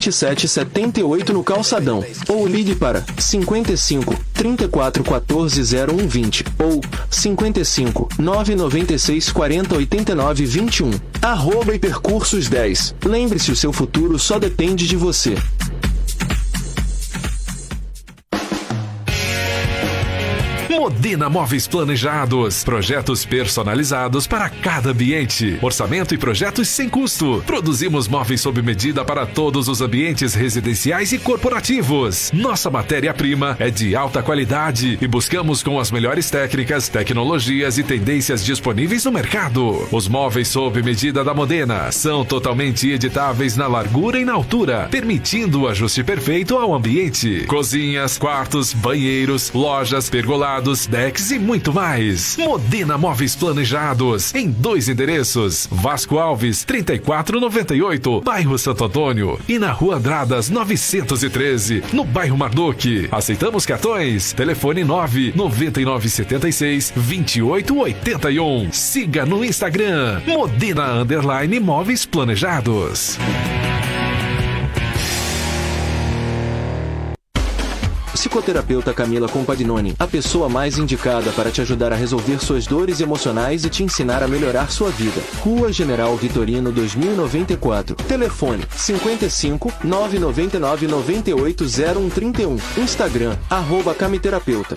2778 no Calçadão. Ou ligue para 55 34 14 0120 ou 55 996 40 89 21. @Hipercursos 10. Lembre-se, o seu futuro só depende de você. Modena Móveis Planejados. Projetos personalizados para cada ambiente. Orçamento e projetos sem custo. Produzimos móveis sob medida para todos os ambientes residenciais e corporativos. Nossa matéria-prima é de alta qualidade e buscamos com as melhores técnicas, tecnologias e tendências disponíveis no mercado. Os móveis sob medida da Modena são totalmente editáveis na largura e na altura, permitindo o ajuste perfeito ao ambiente. Cozinhas, quartos, banheiros, lojas, pergolados, decks e muito mais. Modena Móveis Planejados, em 2 endereços: Vasco Alves 3498, bairro Santo Antônio, e na Rua Andradas 913, no bairro Mardoque. Aceitamos cartões. Telefone 99976 2881. Siga no Instagram Modena_Móveis Planejados. Psicoterapeuta Camila Compagnoni, a pessoa mais indicada para te ajudar a resolver suas dores emocionais e te ensinar a melhorar sua vida. Rua General Vitorino 2094. Telefone 55 999 98 0131. Instagram @camiterapeuta.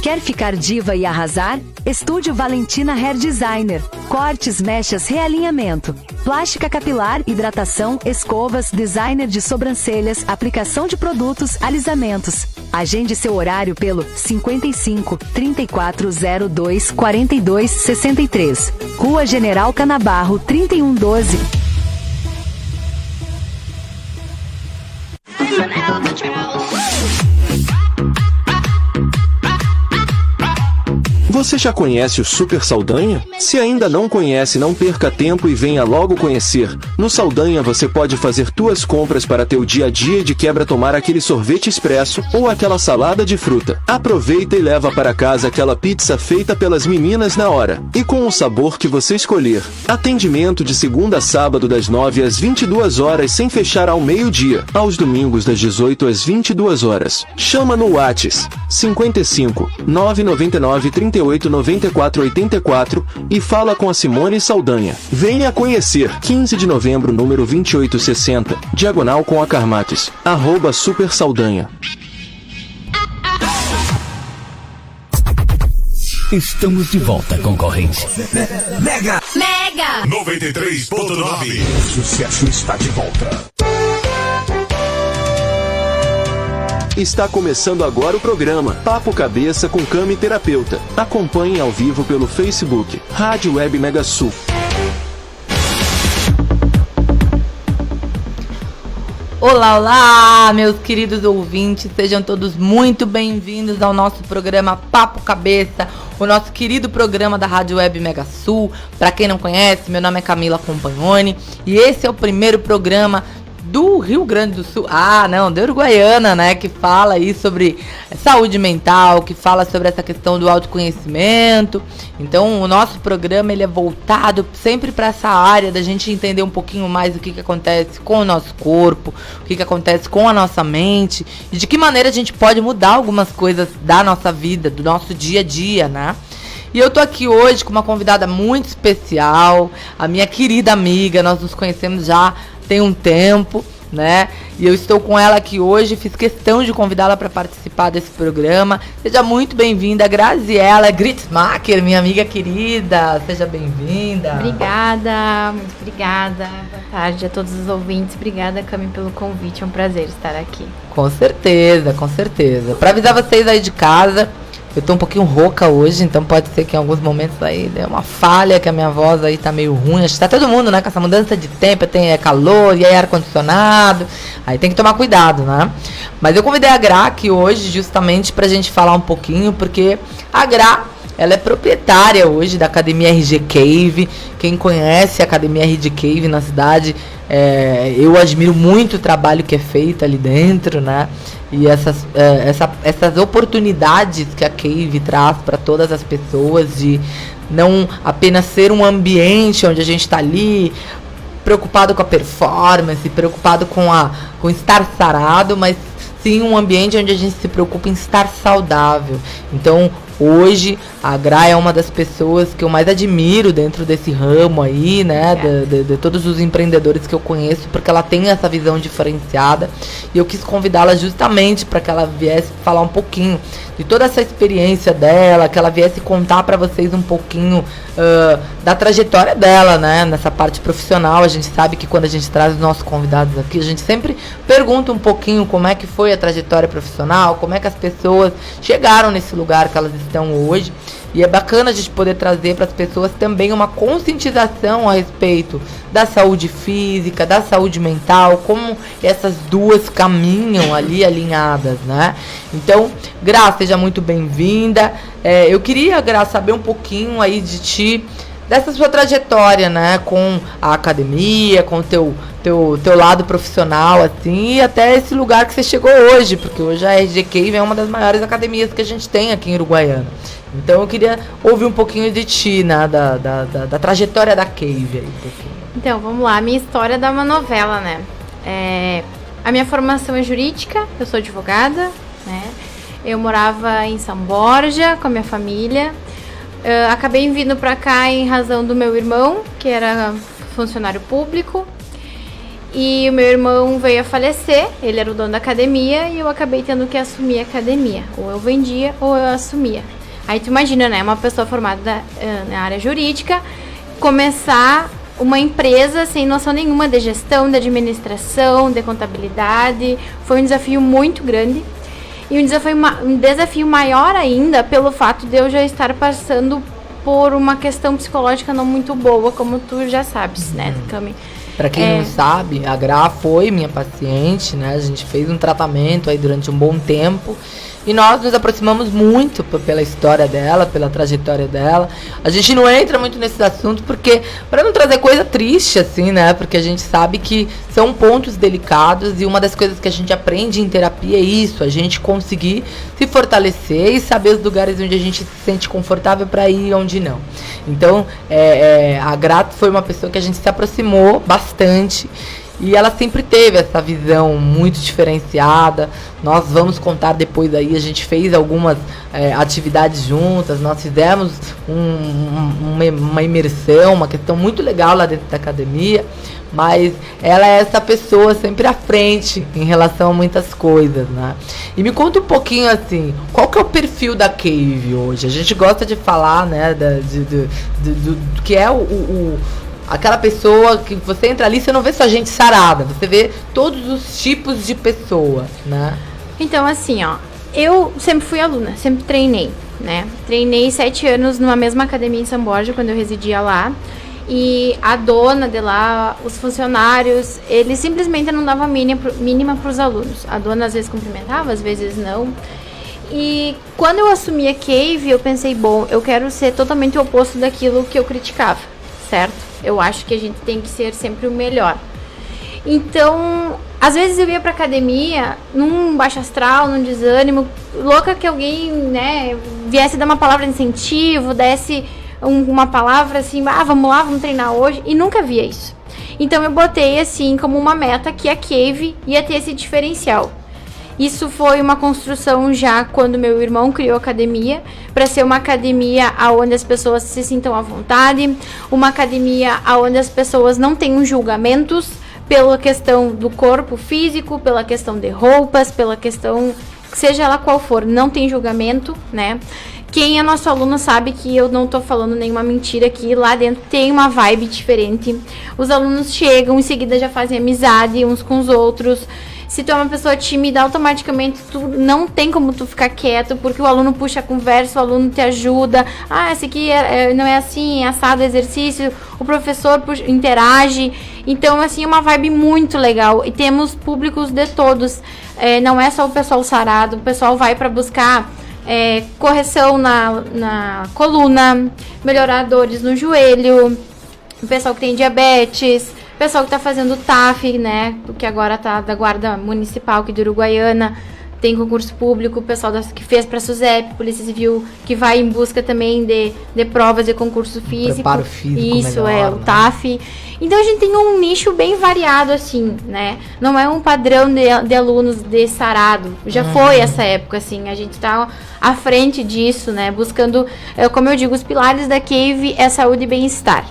Quer ficar diva e arrasar? Estúdio Valentina Hair Designer. Cortes, mechas, realinhamento. Plástica capilar, hidratação, escovas, designer de sobrancelhas, aplicação de produtos, alisamentos. Agende seu horário pelo 55 3402 42 63. Rua General Canabarro 3112. Você já conhece o Super Saldanha? Se ainda não conhece, não perca tempo e venha logo conhecer. No Saldanha você pode fazer tuas compras para teu dia a dia e de quebra tomar aquele sorvete expresso ou aquela salada de fruta. Aproveita e leva para casa aquela pizza feita pelas meninas na hora e com o sabor que você escolher. Atendimento de segunda a sábado das 9 às 22 horas sem fechar ao meio-dia. Aos domingos das 18 às 22 horas. Chama no Whats 55 999 38 94 84 e fala com a Simone Saldanha. Venha conhecer. 15 de novembro, número 2860, diagonal com a Carmates. @Super Saldanha. Estamos de volta, concorrente. Mega 93.9. Sucesso está de volta. Está começando agora o programa Papo Cabeça com Cami Terapeuta. Acompanhe ao vivo pelo Facebook, Rádio Web Mega Sul. Olá, olá, meus queridos ouvintes, sejam todos muito bem-vindos ao nosso programa Papo Cabeça, o nosso querido programa da Rádio Web Mega Sul. Para quem não conhece, meu nome é Camila Compagnoni e esse é o primeiro programa do Rio Grande do Sul, da Uruguaiana, né, que fala aí sobre saúde mental, que fala sobre essa questão do autoconhecimento. Então, o nosso programa, ele é voltado sempre para essa área da gente entender um pouquinho mais o que acontece com o nosso corpo, o que acontece com a nossa mente e de que maneira a gente pode mudar algumas coisas da nossa vida, do nosso dia a dia, né? E eu tô aqui hoje com uma convidada muito especial, a minha querida amiga, nós nos conhecemos já tem um tempo, né? E eu estou com ela aqui hoje, fiz questão de convidá-la para participar desse programa. Seja muito bem-vinda, Graziela Gritzmacher, minha amiga querida. Seja bem-vinda. Obrigada, muito obrigada. Boa tarde a todos os ouvintes. Obrigada, Cami, pelo convite. É um prazer estar aqui. Com certeza, com certeza. Para avisar vocês aí de casa, eu tô um pouquinho rouca hoje, então pode ser que em alguns momentos aí dê uma falha, que a minha voz aí tá meio ruim. Acho que tá todo mundo, né, com essa mudança de tempo, tem calor e aí ar-condicionado, aí tem que tomar cuidado, né? Mas eu convidei a Gra aqui hoje justamente pra gente falar um pouquinho, porque a Gra, ela é proprietária hoje da Academia RG Cave. Quem conhece a Academia RG Cave na cidade, eu admiro muito o trabalho que é feito ali dentro, né? E essas oportunidades que a Cave traz para todas as pessoas de não apenas ser um ambiente onde a gente está ali preocupado com a performance, preocupado com estar sarado, mas sim um ambiente onde a gente se preocupa em estar saudável. Então, hoje, a Gra é uma das pessoas que eu mais admiro dentro desse ramo aí, né, de todos os empreendedores que eu conheço, porque ela tem essa visão diferenciada, e eu quis convidá-la justamente para que ela viesse falar um pouquinho de toda essa experiência dela, que ela viesse contar para vocês um pouquinho da trajetória dela, né, nessa parte profissional. A gente sabe que quando a gente traz os nossos convidados aqui, a gente sempre pergunta um pouquinho como é que foi a trajetória profissional, como é que as pessoas chegaram nesse lugar que elas estão hoje. E é bacana a gente poder trazer para as pessoas também uma conscientização a respeito da saúde física, da saúde mental, como essas duas caminham ali alinhadas, né? Então, Gra, seja muito bem-vinda. Eu queria, Gra, saber um pouquinho aí de ti, dessa sua trajetória, né, com a academia, com o teu lado profissional, assim, e até esse lugar que você chegou hoje, porque hoje a RG Cave é uma das maiores academias que a gente tem aqui em Uruguaiana. Então eu queria ouvir um pouquinho de ti, né, da trajetória da Cave aí. Então, vamos lá, a minha história dá uma novela, né? A minha formação é jurídica, eu sou advogada, né? Eu morava em São Borja com a minha família. Acabei vindo pra cá em razão do meu irmão, que era funcionário público. E o meu irmão veio a falecer, ele era o dono da academia, e eu acabei tendo que assumir a academia. Ou eu vendia, ou eu assumia. Aí tu imagina, né, uma pessoa formada na área jurídica, começar uma empresa sem noção nenhuma de gestão, de administração, de contabilidade. Foi um desafio muito grande. E um desafio maior ainda pelo fato de eu já estar passando por uma questão psicológica não muito boa, como tu já sabes, né, Cami? Pra quem não sabe, a Gra foi minha paciente, né? A gente fez um tratamento aí durante um bom tempo. E nós nos aproximamos muito pela história dela, pela trajetória dela. A gente não entra muito nesses assuntos porque, para não trazer coisa triste, assim, né? Porque a gente sabe que são pontos delicados, e uma das coisas que a gente aprende em terapia é isso, a gente conseguir se fortalecer e saber os lugares onde a gente se sente confortável para ir e onde não. Então, a Gra foi uma pessoa que a gente se aproximou bastante. E ela sempre teve essa visão muito diferenciada. Nós vamos contar depois aí, a gente fez algumas atividades juntas, nós fizemos uma imersão, uma questão muito legal lá dentro da academia, mas ela é essa pessoa sempre à frente em relação a muitas coisas, né? E me conta um pouquinho assim, qual que é o perfil da Cave hoje? A gente gosta de falar, né, do que é aquela pessoa que você entra ali, você não vê só gente sarada, você vê todos os tipos de pessoa, né? Então, assim, ó, eu sempre fui aluna, sempre treinei, né? Treinei 7 anos numa mesma academia em São Borja, quando eu residia lá. E a dona de lá, os funcionários, eles simplesmente não davam mínima para os alunos. A dona às vezes cumprimentava, às vezes não. E quando eu assumi a Cave, eu pensei, bom, eu quero ser totalmente o oposto daquilo que eu criticava, certo? Eu acho que a gente tem que ser sempre o melhor. Então, às vezes eu ia pra academia num baixo astral, num desânimo, louca que alguém, né, viesse dar uma palavra de incentivo, desse uma palavra assim, vamos lá, vamos treinar hoje, e nunca via isso. Então eu botei assim como uma meta que a Cave ia ter esse diferencial. Isso foi uma construção já quando meu irmão criou a academia, para ser uma academia onde as pessoas se sintam à vontade, uma academia onde as pessoas não tenham julgamentos pela questão do corpo físico, pela questão de roupas, pela questão, seja ela qual for, não tem julgamento, né? Quem é nosso aluno sabe que eu não tô falando nenhuma mentira aqui, lá dentro tem uma vibe diferente. Os alunos chegam, em seguida já fazem amizade uns com os outros. Se tu é uma pessoa tímida, automaticamente tu não tem como tu ficar quieto, porque o aluno puxa a conversa, o aluno te ajuda. Esse aqui não é assim, é assado exercício, o professor interage. Então, assim, é uma vibe muito legal. E temos públicos de todos. Não é só o pessoal sarado, o pessoal vai para buscar correção na coluna, melhorar dores no joelho, o pessoal que tem diabetes, pessoal que tá fazendo TAF, né, que agora tá da Guarda Municipal aqui de Uruguaiana, tem concurso público, o pessoal que fez para a SUSEP, Polícia Civil, que vai em busca também de provas de concurso físico. Preparo físico Isso, melhor, o né? TAF. Então a gente tem um nicho bem variado, assim, né? Não é um padrão de alunos de sarado. Já foi essa época, assim. A gente tá à frente disso, né? Buscando, como eu digo, os pilares da Cave é saúde e bem-estar,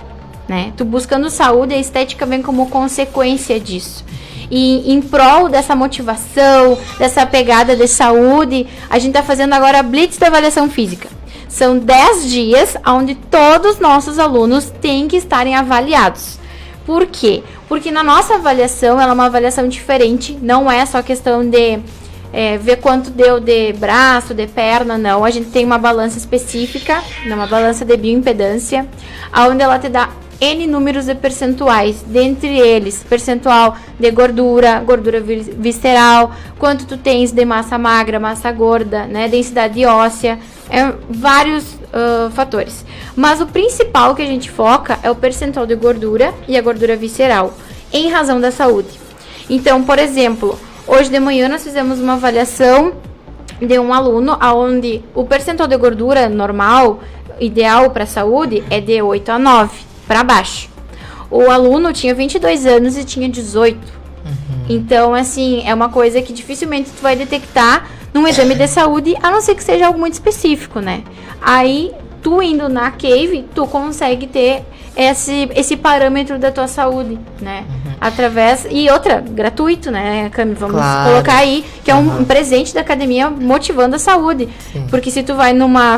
né? Tu buscando saúde, a estética vem como consequência disso. E em prol dessa motivação, dessa pegada de saúde, a gente está fazendo agora a Blitz da avaliação física. São 10 dias onde todos os nossos alunos têm que estarem avaliados. Por quê? Porque na nossa avaliação, ela é uma avaliação diferente, não é só questão de ver quanto deu de braço, de perna, não. A gente tem uma balança específica, uma balança de bioimpedância, onde ela te dá N números de percentuais, dentre eles percentual de gordura, gordura visceral, quanto tu tens de massa magra, massa gorda, né, densidade óssea, vários fatores. Mas o principal que a gente foca é o percentual de gordura e a gordura visceral, em razão da saúde. Então, por exemplo, hoje de manhã nós fizemos uma avaliação de um aluno onde o percentual de gordura normal, ideal para a saúde, é de 8 a 9. Para baixo. O aluno tinha 22 anos e tinha 18. Então, assim, é uma coisa que dificilmente tu vai detectar num exame de saúde, a não ser que seja algo muito específico, né? Aí, tu indo na Cave, tu consegue ter esse parâmetro da tua saúde, né? Através... E outra, gratuito, né, Cami? Vamos colocar aí, que é um presente da academia motivando a saúde. Sim. Porque se tu vai numa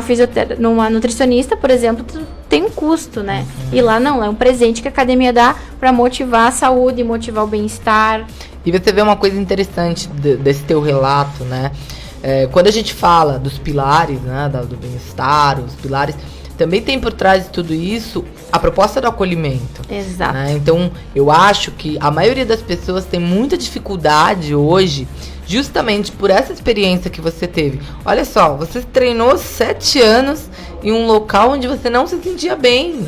nutricionista, por exemplo, tu tem um custo, né? E lá não, é um presente que a academia dá para motivar a saúde, motivar o bem-estar. E você vê uma coisa interessante desse teu relato, né? Quando a gente fala dos pilares, né, do bem-estar, os pilares, também tem por trás de tudo isso a proposta do acolhimento. Exato. Né? Então, eu acho que a maioria das pessoas tem muita dificuldade hoje, justamente por essa experiência que você teve. Olha só, você treinou 7 anos em um local onde você não se sentia bem.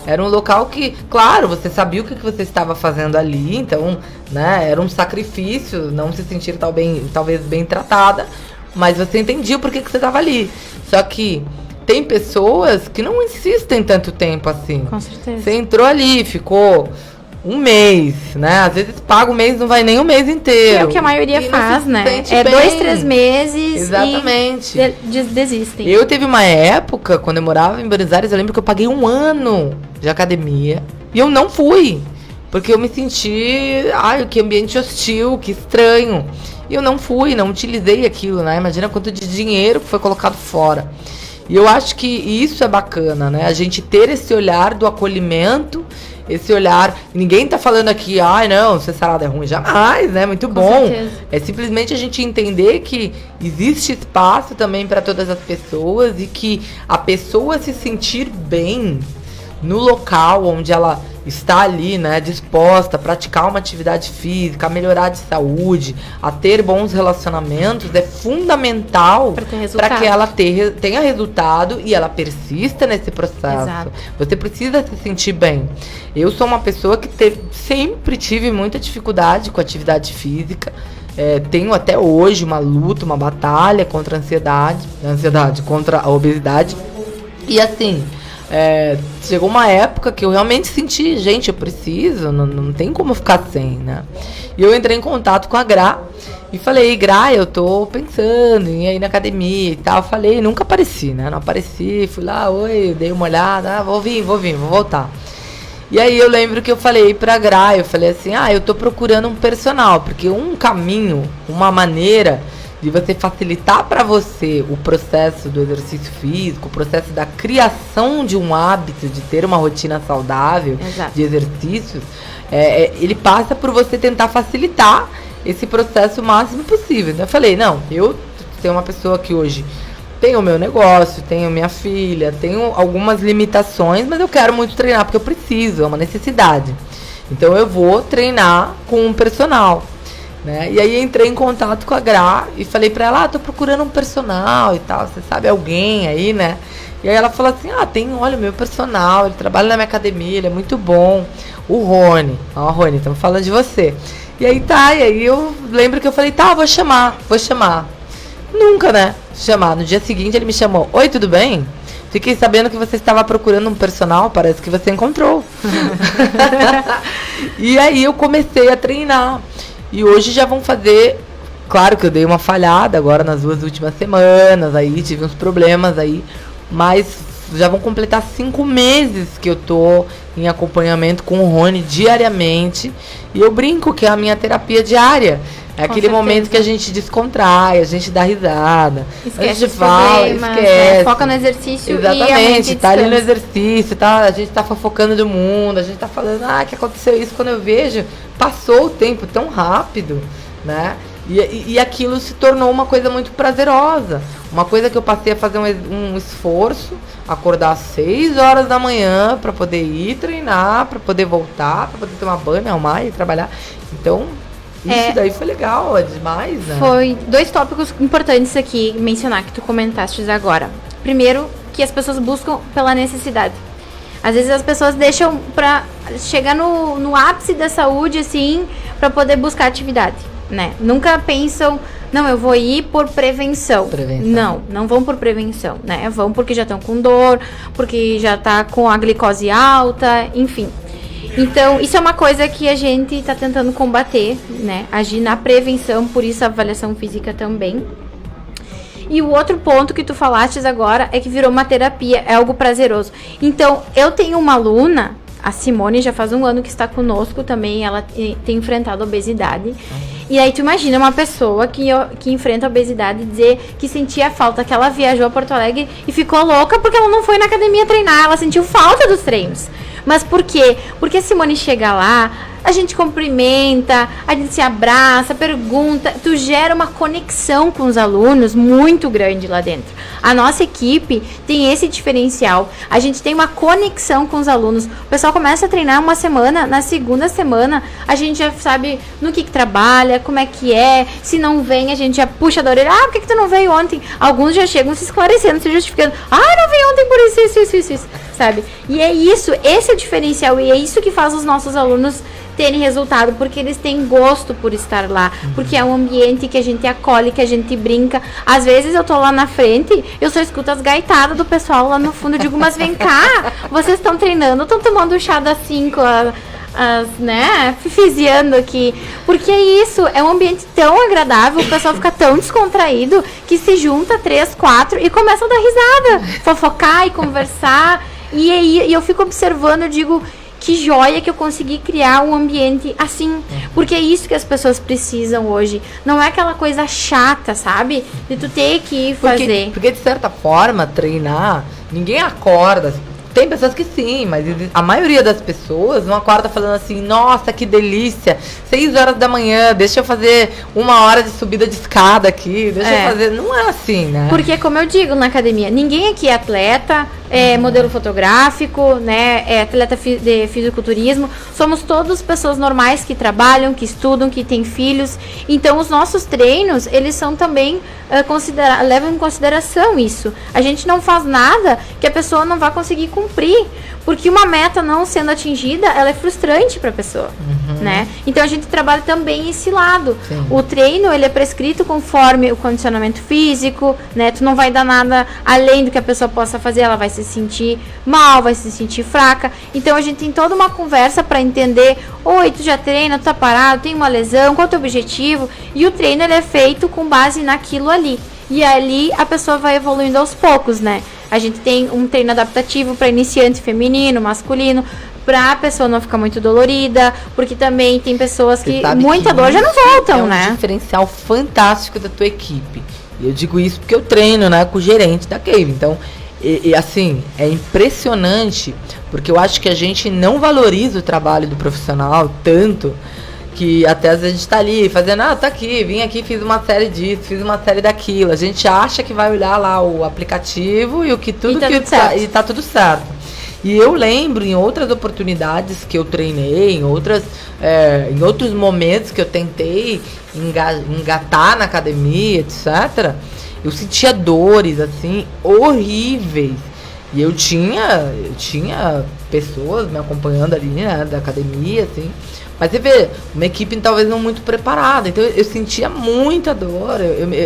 Era um local que, claro, você sabia o que você estava fazendo ali, então, né, era um sacrifício não se sentir talvez bem tratada, mas você entendia por que você estava ali. Só que tem pessoas que não insistem tanto tempo assim. Com certeza. Você entrou ali, ficou um mês, né? Às vezes paga um mês, não vai nem um mês inteiro. Que é o que a maioria faz, né? É bem. 2, 3 meses. Exatamente. E desistem. Eu teve uma época, quando eu morava em Buenos Aires, eu lembro que eu paguei 1 ano de academia e eu não fui. Porque eu me senti, que ambiente hostil, que estranho. E eu não fui, não utilizei aquilo, né? Imagina quanto de dinheiro que foi colocado fora. E eu acho que isso é bacana, né? A gente ter esse olhar do acolhimento, esse olhar... Ninguém tá falando aqui, não, ser sarado é ruim. Jamais, né? Muito bom. Certeza. É simplesmente a gente entender que existe espaço também para todas as pessoas e que a pessoa se sentir bem no local onde ela está ali, né, disposta a praticar uma atividade física, a melhorar de saúde, a ter bons relacionamentos, é fundamental para que ela tenha resultado e ela persista nesse processo. Exato. Você precisa se sentir bem. Eu sou uma pessoa que sempre tive muita dificuldade com atividade física. Tenho até hoje uma luta, uma batalha contra a ansiedade, contra a obesidade. E assim... chegou uma época que eu realmente senti, gente, eu preciso, não tem como ficar sem, né? E eu entrei em contato com a Gra e falei, Gra, eu tô pensando em ir na academia e tal. Falei, nunca apareci, né? Não apareci, fui lá, oi, dei uma olhada, vou vir, vou voltar. E aí eu lembro que eu falei pra Gra, eu falei assim, eu tô procurando um personal, porque um caminho, uma maneira de você facilitar para você o processo do exercício físico, o processo da criação de um hábito, de ter uma rotina saudável, Exato. de exercícios, ele passa por você tentar facilitar esse processo o máximo possível. Então eu falei, não, eu tenho uma pessoa que hoje tem o meu negócio, tenho minha filha, tenho algumas limitações, mas eu quero muito treinar porque eu preciso, é uma necessidade. Então eu vou treinar com um personal. Né? E aí entrei em contato com a Gra e falei pra ela, tô procurando um personal e tal, você sabe alguém aí, né? E aí ela falou assim, olha, o meu personal, ele trabalha na minha academia, ele é muito bom. O Rony, Rony, estamos falando de você. E aí eu lembro que eu falei, vou chamar. Nunca, né? Chamar. No dia seguinte ele me chamou. Oi, tudo bem? Fiquei sabendo que você estava procurando um personal, parece que você encontrou. E aí eu comecei a treinar. E hoje já vão fazer... Claro que eu dei uma falhada agora nas 2 últimas semanas, aí tive uns problemas aí, mas já vão completar 5 meses que eu tô em acompanhamento com o Rony diariamente. E eu brinco que é a minha terapia diária. É aquele momento que a gente descontrai, a gente dá risada, esquece, a gente fala, esquece. Né? Foca no exercício. Exatamente, tá ali no exercício, tá, a gente tá fofocando do mundo, a gente tá falando, que aconteceu isso, quando eu vejo, passou o tempo tão rápido, né? E aquilo se tornou uma coisa muito prazerosa. Uma coisa que eu passei a fazer um esforço, acordar às 6 horas da manhã para poder ir treinar, para poder voltar, para poder tomar banho, me arrumar e trabalhar. Então, isso daí foi legal, é demais, né? Foi 2 tópicos importantes aqui mencionar que tu comentaste agora. Primeiro, que as pessoas buscam pela necessidade. Às vezes as pessoas deixam para chegar no ápice da saúde, assim, para poder buscar atividade. Né? Nunca pensam, não, eu vou ir por prevenção. Não vão por prevenção, né? Vão porque já estão com dor, porque já tá com a glicose alta, enfim. Então, isso é uma coisa que a gente está tentando combater, né? Agir na prevenção, por isso a avaliação física também. E o outro ponto que tu falaste agora é que virou uma terapia, é algo prazeroso. Então, eu tenho uma aluna, a Simone, já faz 1 ano que está conosco também, ela tem enfrentado a obesidade. E aí tu imagina uma pessoa que enfrenta a obesidade dizer que sentia falta, que ela viajou a Porto Alegre e ficou louca porque ela não foi na academia treinar, ela sentiu falta dos treinos. Mas por quê? Porque a Simone chega lá, a gente cumprimenta, a gente se abraça, pergunta, tu gera uma conexão com os alunos muito grande lá dentro. A nossa equipe tem esse diferencial, a gente tem uma conexão com os alunos. O pessoal começa a treinar uma semana, na segunda semana a gente já sabe no que trabalha, como é que é, se não vem a gente já puxa da orelha, por que tu não veio ontem? Alguns já chegam se esclarecendo, se justificando, não veio ontem por isso, sabe? E é isso, esse é o diferencial e é isso que faz os nossos alunos terem resultado, porque eles têm gosto por estar lá, porque é um ambiente que a gente acolhe, que a gente brinca. Às vezes eu tô lá na frente, eu só escuto as gaitadas do pessoal lá no fundo, eu digo, mas vem cá, vocês estão treinando, estão tomando chá das 5, né, fifiziando aqui, porque é isso, é um ambiente tão agradável, o pessoal fica tão descontraído, que se junta 3, 4 e começa a dar risada, fofocar e conversar, e aí eu fico observando, eu digo, que joia que eu consegui criar um ambiente assim, porque é isso que as pessoas precisam hoje, não é aquela coisa chata, sabe, de tu ter que fazer. Porque de certa forma, treinar, ninguém acorda. Tem pessoas que sim, mas a maioria das pessoas não acorda falando assim, nossa, que delícia, 6 horas da manhã, deixa eu fazer 1 hora de subida de escada aqui, deixa eu fazer, não é assim, né? Porque, como eu digo na academia, ninguém aqui é atleta, é modelo fotográfico, né, é atleta de fisiculturismo, somos todos pessoas normais que trabalham, que estudam, que têm filhos, então os nossos treinos, eles são também, levam em consideração isso, a gente não faz nada que a pessoa não vai conseguir cumprir, porque uma meta não sendo atingida, ela é frustrante para a pessoa, né? Então a gente trabalha também esse lado. Sim. O treino, ele é prescrito conforme o condicionamento físico, né? Tu não vai dar nada além do que a pessoa possa fazer, ela vai se sentir mal, vai se sentir fraca. Então a gente tem toda uma conversa para entender, oi, tu já treina, tu tá parado, tem uma lesão, qual é o teu objetivo? E o treino, ele é feito com base naquilo ali. E ali a pessoa vai evoluindo aos poucos, né? A gente tem um treino adaptativo para iniciante feminino, masculino, para a pessoa não ficar muito dolorida, porque também tem pessoas que muita dor já não voltam, né? É um diferencial fantástico da tua equipe. E eu digo isso porque eu treino, né, com o gerente da Cave. Então, assim, é impressionante, porque eu acho que a gente não valoriza o trabalho do profissional tanto, que até às vezes a gente tá ali fazendo, tá aqui, vim aqui, fiz uma série disso, fiz uma série daquilo. A gente acha que vai olhar lá o aplicativo e o que tudo e tá tudo certo. E eu lembro em outras oportunidades que eu treinei, em outros momentos que eu tentei engatar na academia, etc., eu sentia dores assim horríveis. E eu tinha pessoas me acompanhando ali, né, da academia, assim. Mas você vê, uma equipe talvez não muito preparada. Então eu sentia muita dor.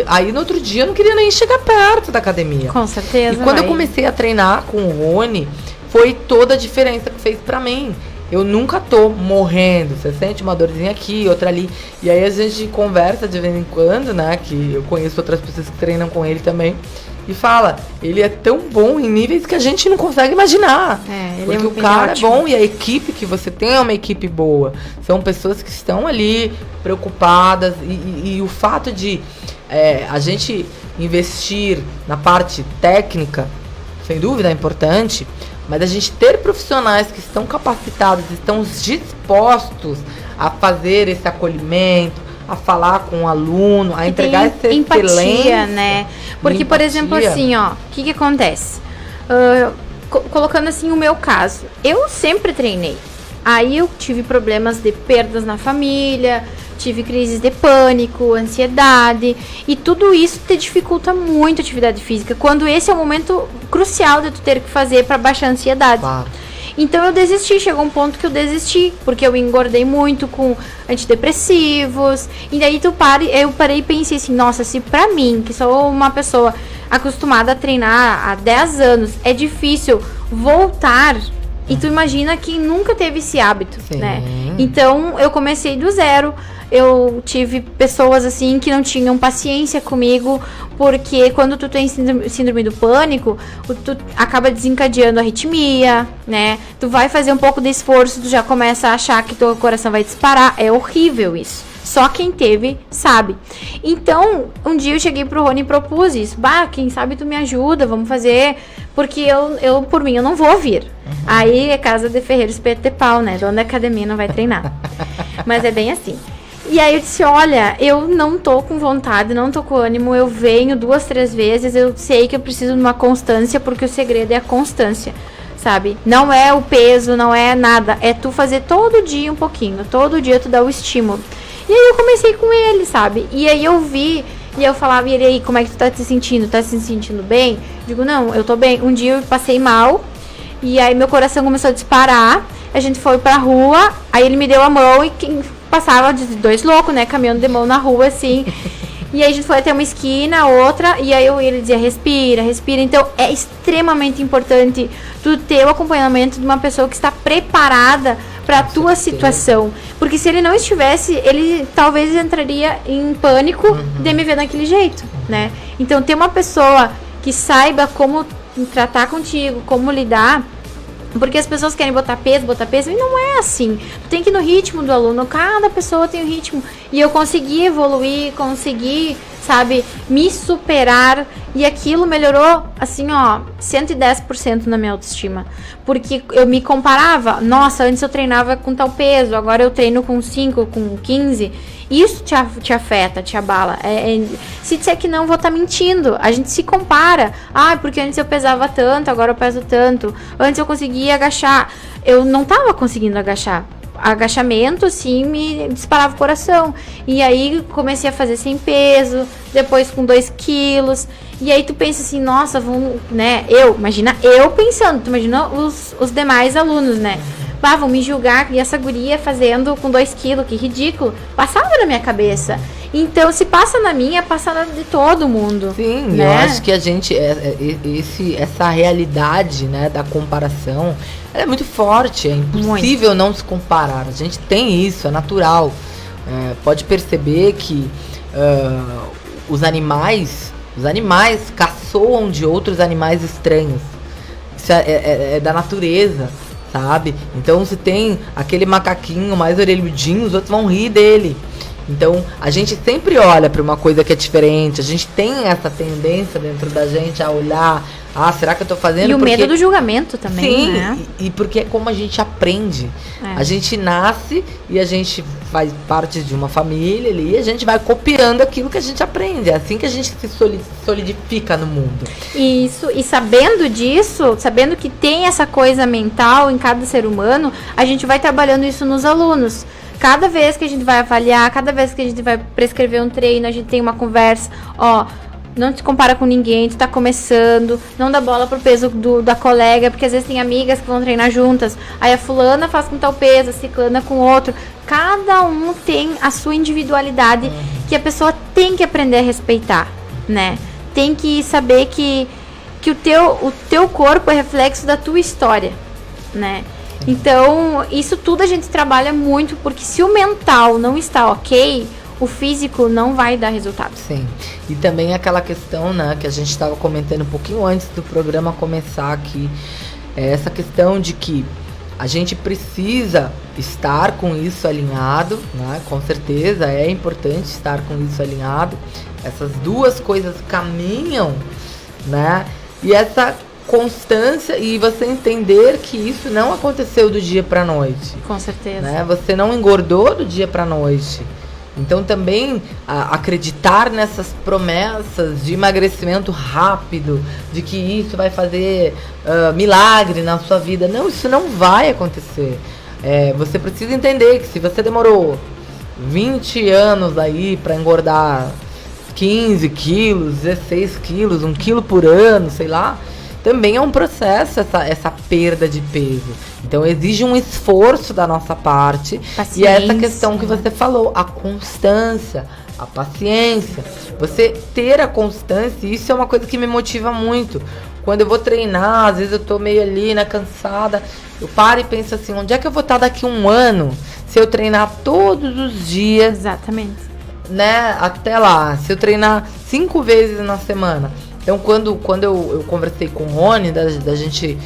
Aí no outro dia eu não queria nem chegar perto da academia. Com certeza. E quando eu comecei a treinar com o Rony, foi toda a diferença que fez pra mim. Eu nunca tô morrendo. Você sente uma dorzinha aqui, outra ali. E aí a gente conversa de vez em quando, né? Que eu conheço outras pessoas que treinam com ele também. E fala, ele é tão bom em níveis que a gente não consegue imaginar. Porque o cara é bom e a equipe que você tem é uma equipe boa. São pessoas que estão ali preocupadas. E o fato de a gente investir na parte técnica, sem dúvida é importante, mas a gente ter profissionais que estão capacitados, estão dispostos a fazer esse acolhimento, a falar com o aluno, a entregar essa empatia, né? Porque, por exemplo, assim, ó, o que acontece? Colocando assim o meu caso, eu sempre treinei. Aí eu tive problemas de perdas na família, tive crises de pânico, ansiedade, e tudo isso te dificulta muito a atividade física, quando esse é o momento crucial de tu ter que fazer para baixar a ansiedade. Claro. Então eu desisti, chegou um ponto que eu desisti, porque eu engordei muito com antidepressivos, e daí eu parei e pensei assim, nossa, se pra mim, que sou uma pessoa acostumada a treinar há 10 anos, é difícil voltar, e tu imagina quem nunca teve esse hábito, Sim. né? Então eu comecei do zero. Eu tive pessoas assim que não tinham paciência comigo, porque quando tu tem síndrome do pânico, tu acaba desencadeando a arritmia, né? Tu vai fazer um pouco de esforço, tu já começa a achar que teu coração vai disparar. É horrível isso. Só quem teve sabe. Então, um dia eu cheguei pro Rony e propus isso. Quem sabe tu me ajuda, vamos fazer. Porque eu por mim, eu não vou vir. Aí é casa de ferreiro espeto de pau, né? Dono da academia não vai treinar. Mas é bem assim. E aí eu disse, olha, eu não tô com vontade, não tô com ânimo, eu venho 2, 3 vezes, eu sei que eu preciso de uma constância, porque o segredo é a constância, sabe? Não é o peso, não é nada, é tu fazer todo dia um pouquinho, todo dia tu dá o estímulo. E aí eu comecei com ele, sabe? E aí eu vi, e eu falava, e ele aí, como é que tu tá te sentindo? Tá se sentindo bem? Digo, não, eu tô bem. Um dia eu passei mal, e aí meu coração começou a disparar, a gente foi pra rua, aí ele me deu a mão e passava de 2 loucos, né, caminhando de mão na rua, assim, e aí a gente foi até uma esquina, outra, e aí ele dizia, respira, respira. Então é extremamente importante tu ter o acompanhamento de uma pessoa que está preparada para a tua situação, porque se ele não estivesse, ele talvez entraria em pânico de me ver daquele jeito, né? Então ter uma pessoa que saiba como tratar contigo, como lidar. Porque as pessoas querem botar peso, e não é assim. Tu tem que ir no ritmo do aluno, cada pessoa tem um ritmo. E eu consegui evoluir, consegui, sabe, me superar. E aquilo melhorou, assim, ó, 110% na minha autoestima. Porque eu me comparava, nossa, antes eu treinava com tal peso, agora eu treino com 5, com 15. Isso te afeta, te abala. Se disser que não, vou estar mentindo. A gente se compara. Porque antes eu pesava tanto, agora eu peso tanto. Antes eu conseguia agachar. Eu não estava conseguindo agachar. Agachamento, assim, me disparava o coração. E aí comecei a fazer sem peso, depois com 2 quilos. E aí tu pensa assim, nossa, vamos, né? Imagina eu pensando, tu imagina os demais alunos, né? Vão me julgar, e essa guria fazendo com 2 quilos, que ridículo. Passava na minha cabeça. Então, se passa na minha, passa na de todo mundo. Sim, né? Eu acho que a gente, essa realidade, né, da comparação, ela é muito forte. É impossível não se comparar. A gente tem isso, é natural. Pode perceber que os animais caçoam de outros animais estranhos. Isso é da natureza. Sabe? Então, se tem aquele macaquinho mais orelhudinho, os outros vão rir dele. Então, a gente sempre olha para uma coisa que é diferente. A gente tem essa tendência dentro da gente a olhar, será que eu tô fazendo? E o medo do julgamento também, sim, né? E porque é como a gente aprende. A gente nasce e a gente faz parte de uma família ali, e a gente vai copiando aquilo que a gente aprende. É assim que a gente se solidifica no mundo. Isso, e sabendo disso, sabendo que tem essa coisa mental em cada ser humano, a gente vai trabalhando isso nos alunos. Cada vez que a gente vai avaliar, cada vez que a gente vai prescrever um treino, a gente tem uma conversa, não te compara com ninguém, tu tá começando, não dá bola pro peso da colega, porque às vezes tem amigas que vão treinar juntas, aí a fulana faz com tal peso, a ciclana com outro. Cada um tem a sua individualidade que a pessoa tem que aprender a respeitar, né? Tem que saber que o teu corpo é reflexo da tua história, né? Então, isso tudo a gente trabalha muito, porque se o mental não está ok, o físico não vai dar resultado. Sim. E também aquela questão, né, que a gente estava comentando um pouquinho antes do programa começar aqui, essa questão de que a gente precisa estar com isso alinhado, né? Com certeza é importante estar com isso alinhado. Essas duas coisas caminham, né? E essa constância e você entender que isso não aconteceu do dia para noite. Com certeza. Né? Você não engordou do dia para noite. Então também acreditar nessas promessas de emagrecimento rápido, de que isso vai fazer milagre na sua vida. Não, isso não vai acontecer. Você precisa entender que se você demorou 20 anos aí para engordar 15 quilos, 16 quilos, 1 quilo por ano, sei lá, também é um processo essa perda de peso. Então exige um esforço da nossa parte. Paciência. E essa questão que você falou, a constância, a paciência. Você ter a constância, isso é uma coisa que me motiva muito. Quando eu vou treinar, às vezes eu tô meio ali, né, cansada, eu paro e penso assim, onde é que eu vou estar daqui 1 ano se eu treinar todos os dias? Exatamente. Né, até lá, se eu treinar 5 vezes na semana. Então, quando eu conversei com o Rony, da gente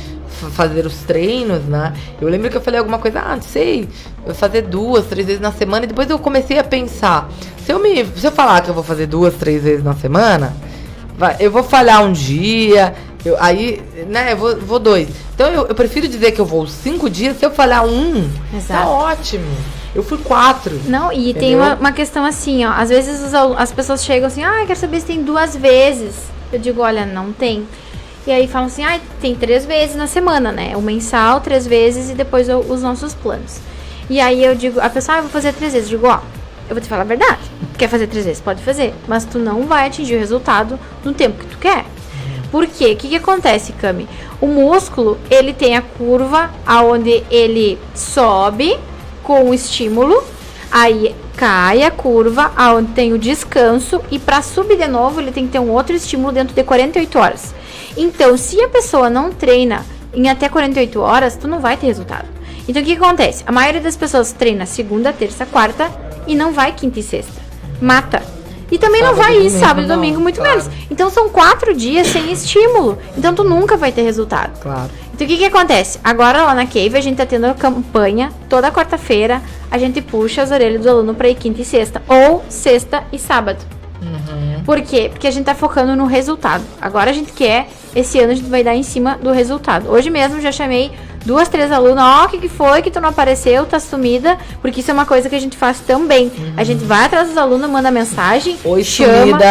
fazer os treinos, né? Eu lembro que eu falei alguma coisa, não sei, eu vou fazer 2, 3 vezes na semana. E depois eu comecei a pensar, se eu falar que eu vou fazer 2, 3 vezes na semana, eu vou falhar um dia, aí, né, eu vou 2. Então, eu prefiro dizer que eu vou 5 dias, se eu falhar 1, Exato. Tá ótimo. Eu fui 4. Não, e entendeu? tem uma questão assim, ó. Às vezes as pessoas chegam assim, quero saber se tem 2 vezes. Eu digo, olha, não tem. E aí falam assim, tem 3 vezes na semana, né? O mensal, 3 vezes e depois os nossos planos. E aí eu digo, a pessoa, eu vou fazer 3 vezes. Eu digo, eu vou te falar a verdade. Quer fazer 3 vezes? Pode fazer. Mas tu não vai atingir o resultado no tempo que tu quer. Por quê? O que acontece, Cami? O músculo, ele tem a curva aonde ele sobe com o estímulo, aí cai a curva, aonde tem o descanso, e para subir de novo, ele tem que ter um outro estímulo dentro de 48 horas. Então, se a pessoa não treina em até 48 horas, tu não vai ter resultado. Então, o que acontece? A maioria das pessoas treina segunda, terça, quarta e não vai quinta e sexta. Mata. E também Sábado não vai e ir domingo, sábado e não, domingo, muito claro. menos. Então, são 4 dias sem estímulo. Então, tu nunca vai ter resultado. Claro. Então, o que acontece? Agora, lá na Cave, a gente tá tendo a campanha, toda quarta-feira, a gente puxa as orelhas do aluno pra ir quinta e sexta, ou sexta e sábado. Por quê? Porque a gente tá focando no resultado. Agora a gente quer, esse ano a gente vai dar em cima do resultado. Hoje mesmo já chamei 2, 3 alunos, o que foi que tu não apareceu, tá sumida, porque isso é uma coisa que a gente faz também. A gente vai atrás dos alunos, manda mensagem, Oi, chama, sumida.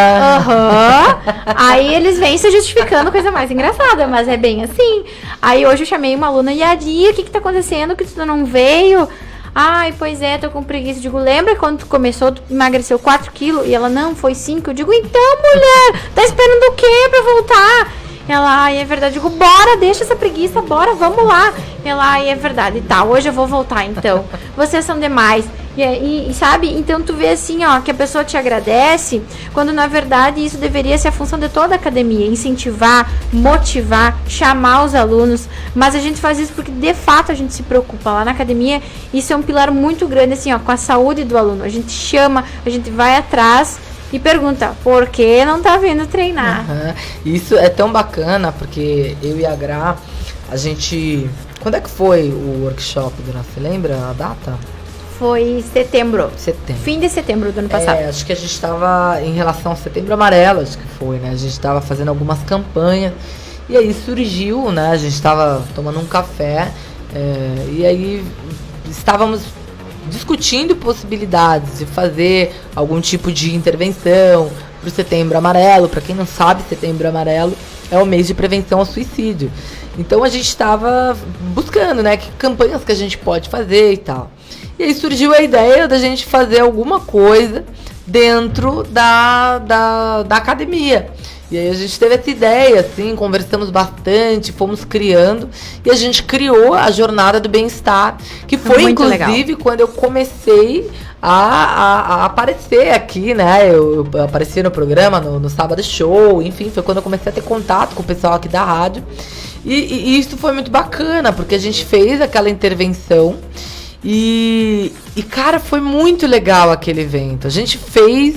aí eles vêm se justificando, coisa mais engraçada, mas é bem assim. Aí hoje eu chamei uma aluna, e a Dia, o que tá acontecendo, que tu não veio? Ai, pois é, tô com preguiça. Eu digo, lembra quando tu começou, tu emagreceu 4 quilos? E ela, não, foi 5. Eu digo, então, mulher, tá esperando o quê pra voltar? Ela, é verdade. Eu digo, bora, deixa essa preguiça, bora, vamos lá. Ela, é verdade, tá, hoje eu vou voltar, então. Vocês são demais. E sabe, então tu vê assim, ó, que a pessoa te agradece, quando na verdade isso deveria ser a função de toda a academia, incentivar, motivar, chamar os alunos, mas a gente faz isso porque de fato a gente se preocupa. Lá na academia, isso é um pilar muito grande, assim, ó, com a saúde do aluno. A gente chama, a gente vai atrás e pergunta, por que não tá vindo treinar? Isso é tão bacana, porque eu e a Gra, a gente... Quando é que foi o workshop do Gra? Você lembra a data? Foi setembro. Fim de setembro do ano passado. Acho que a gente estava, em relação ao Setembro Amarelo, acho que foi, né? A gente estava fazendo algumas campanhas. E aí surgiu, né? A gente estava tomando um café. E aí estávamos discutindo possibilidades de fazer algum tipo de intervenção para o Setembro Amarelo. Para quem não sabe, Setembro Amarelo é o mês de prevenção ao suicídio. Então a gente estava buscando, né? Que campanhas que a gente pode fazer e tal. E aí surgiu a ideia da gente fazer alguma coisa dentro da academia. E aí a gente teve essa ideia, assim, conversamos bastante, fomos criando, e a gente criou a Jornada do Bem-Estar, que foi, muito inclusive, legal. quando eu comecei a aparecer aqui, né? Eu apareci no programa, no Sábado Show, enfim, foi quando eu comecei a ter contato com o pessoal aqui da rádio. E isso foi muito bacana, porque a gente fez aquela intervenção e cara, foi muito legal aquele evento. A gente fez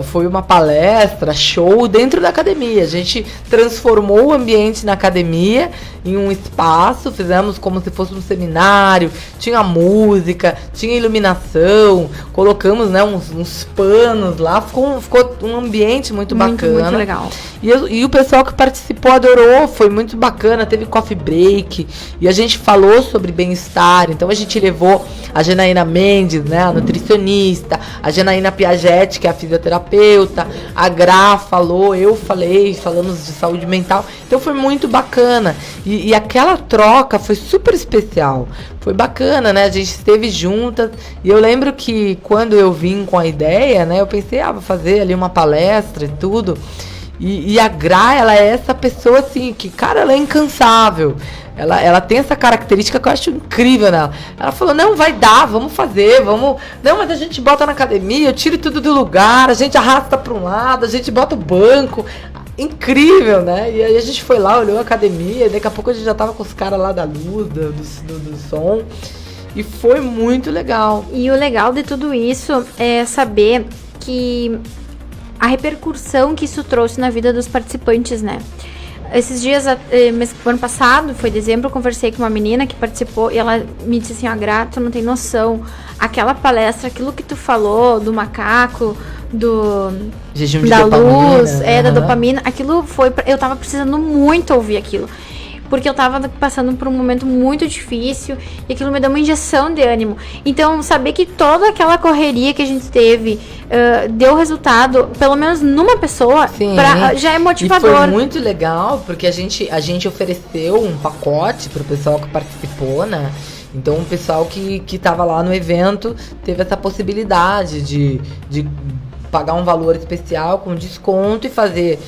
foi uma palestra, show dentro da academia. A gente transformou o ambiente na academia em um espaço, fizemos como se fosse um seminário, tinha música, tinha iluminação, colocamos, né, uns panos lá, ficou um ambiente muito bacana. Muito legal. E o pessoal que participou adorou, foi muito bacana, teve coffee break, e a gente falou sobre bem-estar. Então a gente levou a Janaína Mendes, né, a nutricionista, a Janaína Piagetti, que é a fisioterapeuta, a Gra falou, eu falei, falamos de saúde mental. Então foi muito bacana. E aquela troca foi super especial. Foi bacana, né? A gente esteve juntas. E eu lembro que quando eu vim com a ideia, né, eu pensei, vou fazer ali uma palestra e tudo. E a Gra, ela é essa pessoa assim, que, cara, ela é incansável. Ela tem essa característica que eu acho incrível nela. Ela falou, não, vai dar, vamos fazer, vamos... Não, mas a gente bota na academia, eu tiro tudo do lugar, a gente arrasta para um lado, a gente bota o banco. Incrível, né? E aí a gente foi lá, olhou a academia, e daqui a pouco a gente já tava com os caras lá da luz, do som. E foi muito legal. E o legal de tudo isso é saber que a repercussão que isso trouxe na vida dos participantes, né? Esses dias, ano passado, foi dezembro, eu conversei com uma menina que participou e ela me disse assim, Gra, tu não tem noção, aquela palestra, aquilo que tu falou do macaco, jejum de da dopamina, luz, da dopamina, aquilo foi, eu tava precisando muito ouvir aquilo. Porque eu tava passando por um momento muito difícil e aquilo me deu uma injeção de ânimo. Então, saber que toda aquela correria que a gente teve deu resultado, pelo menos numa pessoa, já é motivador. E foi muito legal, porque a gente ofereceu um pacote pro pessoal que participou, né? Então, o pessoal que tava lá no evento teve essa possibilidade de pagar um valor especial com desconto e fazer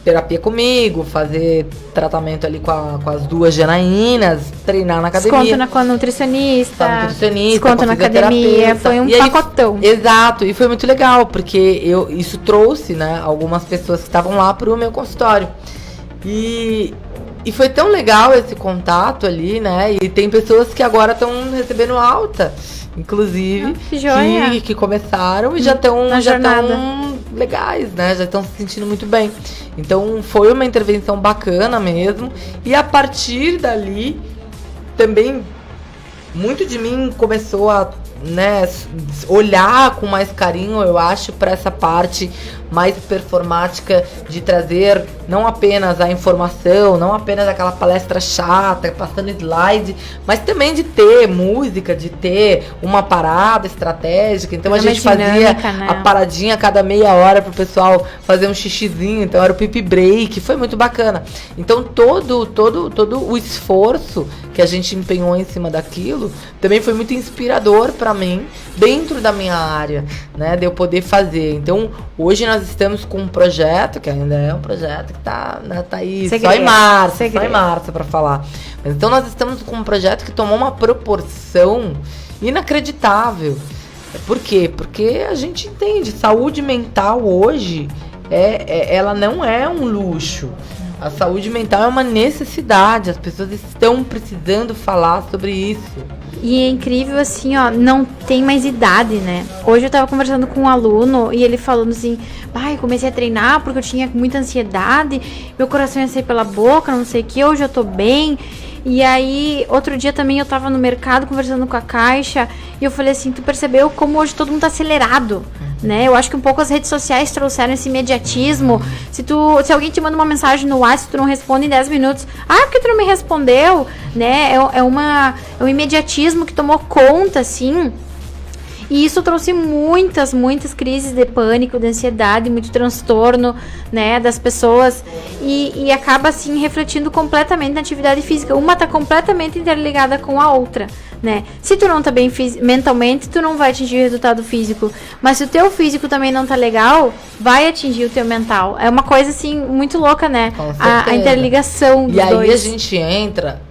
terapia comigo, fazer tratamento ali com as duas Janaínas, treinar na academia. Desconto com a nutricionista, desconto na academia, foi um pacotão. Exato, e foi muito legal, porque isso trouxe, né, algumas pessoas que estavam lá pro meu consultório. E foi tão legal esse contato ali, né, e tem pessoas que agora estão recebendo alta, inclusive, que começaram e já estão legais, né? Já estão se sentindo muito bem. Então foi uma intervenção bacana mesmo. E a partir dali, também muito de mim começou a, né, olhar com mais carinho, eu acho, para essa parte mais performática de trazer não apenas a informação, não apenas aquela palestra chata, passando slide, mas também de ter música, de ter uma parada estratégica. Então a gente fazia a paradinha a cada meia hora pro pessoal fazer um xixizinho, então era o pipi break, foi muito bacana. Então todo o esforço que a gente empenhou em cima daquilo também foi muito inspirador para mim, dentro da minha área, né, de eu poder fazer. Então hoje nós estamos com um projeto, que ainda é um projeto que tá aí só em março para falar. Mas então nós estamos com um projeto que tomou uma proporção inacreditável. Por quê? Porque a gente entende, saúde mental hoje, ela não é um luxo. A saúde mental é uma necessidade, as pessoas estão precisando falar sobre isso. E é incrível assim, ó, não tem mais idade, né? Hoje eu tava conversando com um aluno e ele falando assim, eu comecei a treinar porque eu tinha muita ansiedade, meu coração ia sair pela boca, não sei o que, hoje eu tô bem. E aí, outro dia também eu tava no mercado conversando com a Caixa e eu falei assim, tu percebeu como hoje todo mundo tá acelerado, né? Eu acho que um pouco as redes sociais trouxeram esse imediatismo. Se alguém te manda uma mensagem no WhatsApp, tu não responde em 10 minutos, porque tu não me respondeu, né? É um imediatismo que tomou conta, assim. E isso trouxe muitas crises de pânico, de ansiedade, muito transtorno, né, das pessoas, e acaba assim refletindo completamente na atividade física. Uma tá completamente interligada com a outra, né? Se tu não tá bem mentalmente, tu não vai atingir o resultado físico, mas se o teu físico também não tá legal, vai atingir o teu mental. É uma coisa assim muito louca, né? A interligação dos dois. E aí a gente entra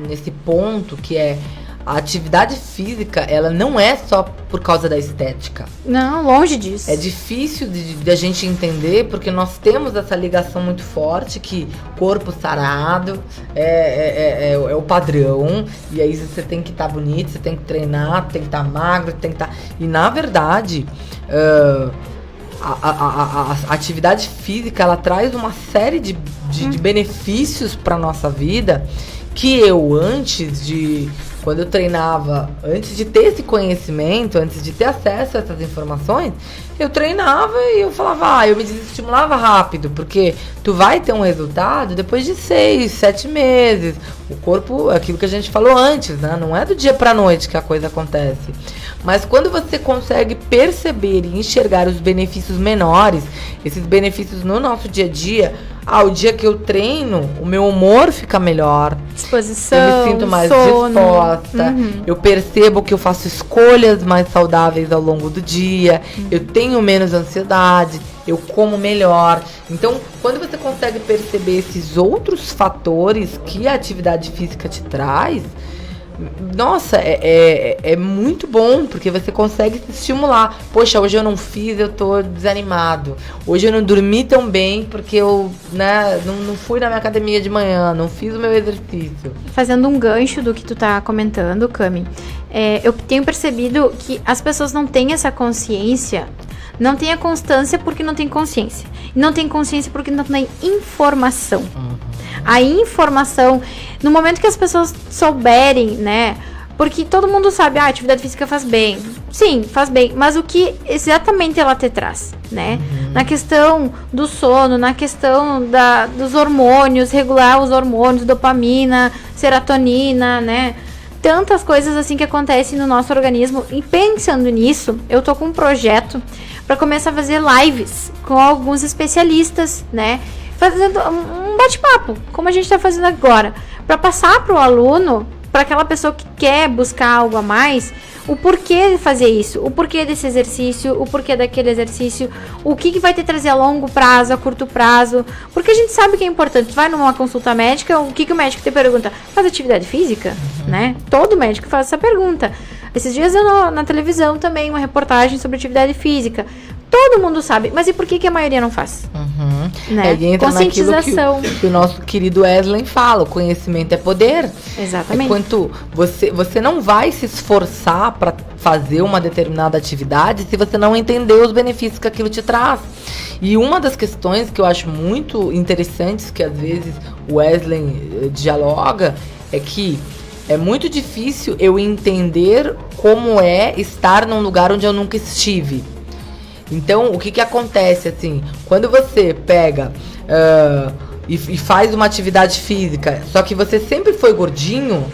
nesse ponto que é a atividade física, ela não é só por causa da estética. Não, longe disso. É difícil de a gente entender, porque nós temos essa ligação muito forte que corpo sarado é o padrão, e aí você tem que estar bonito, você tem que treinar, tem que estar magro, tem que estar... E na verdade, a atividade física, ela traz uma série de benefícios para nossa vida, que eu quando eu treinava, antes de ter esse conhecimento, antes de ter acesso a essas informações, eu treinava e eu falava, eu me desestimulava rápido, porque tu vai ter um resultado depois de 6, 7 meses. O corpo, aquilo que a gente falou antes, né? Não é do dia pra noite que a coisa acontece. Mas quando você consegue perceber e enxergar os benefícios menores, esses benefícios no nosso dia a dia, o dia que eu treino, o meu humor fica melhor. Disposição, eu me sinto mais disposta. Eu percebo que eu faço escolhas mais saudáveis ao longo do dia. Eu tenho menos ansiedade. Eu como melhor. Então, quando você consegue perceber esses outros fatores que a atividade física te traz, nossa, é muito bom, porque você consegue se estimular. Poxa, hoje eu não fiz, eu tô desanimado. Hoje eu não dormi tão bem, porque eu não fui na minha academia de manhã, não fiz o meu exercício. Fazendo um gancho do que tu tá comentando, Cami, eu tenho percebido que as pessoas não têm essa consciência, não têm a constância porque não tem consciência. E não tem consciência porque não tem informação. A informação, no momento que as pessoas souberem, né? Porque todo mundo sabe, a atividade física faz bem. Sim, faz bem. Mas o que exatamente ela te traz, né? Na questão do sono, na questão dos hormônios, regular os hormônios, dopamina, serotonina, né? Tantas coisas assim que acontecem no nosso organismo. E pensando nisso, eu tô com um projeto para começar a fazer lives com alguns especialistas, né? Fazendo um bate-papo, como a gente está fazendo agora, para passar para o aluno, para aquela pessoa que quer buscar algo a mais, o porquê de fazer isso, o porquê desse exercício, o porquê daquele exercício, o que vai te trazer a longo prazo, a curto prazo, porque a gente sabe que é importante. Tu vai numa consulta médica, o que o médico te pergunta? Faz atividade física? Né? Todo médico faz essa pergunta. Esses dias eu na televisão também, uma reportagem sobre atividade física. Todo mundo sabe, mas e por que a maioria não faz? Né? E entra conscientização. Naquilo que o nosso querido Wesley fala, o conhecimento é poder. Exatamente. Enquanto você não vai se esforçar para fazer uma determinada atividade se você não entender os benefícios que aquilo te traz. E uma das questões que eu acho muito interessantes, que às vezes o Wesley dialoga, é que é muito difícil eu entender como é estar num lugar onde eu nunca estive. Então, o que acontece, assim, quando você pega e faz uma atividade física, só que você sempre foi gordinho,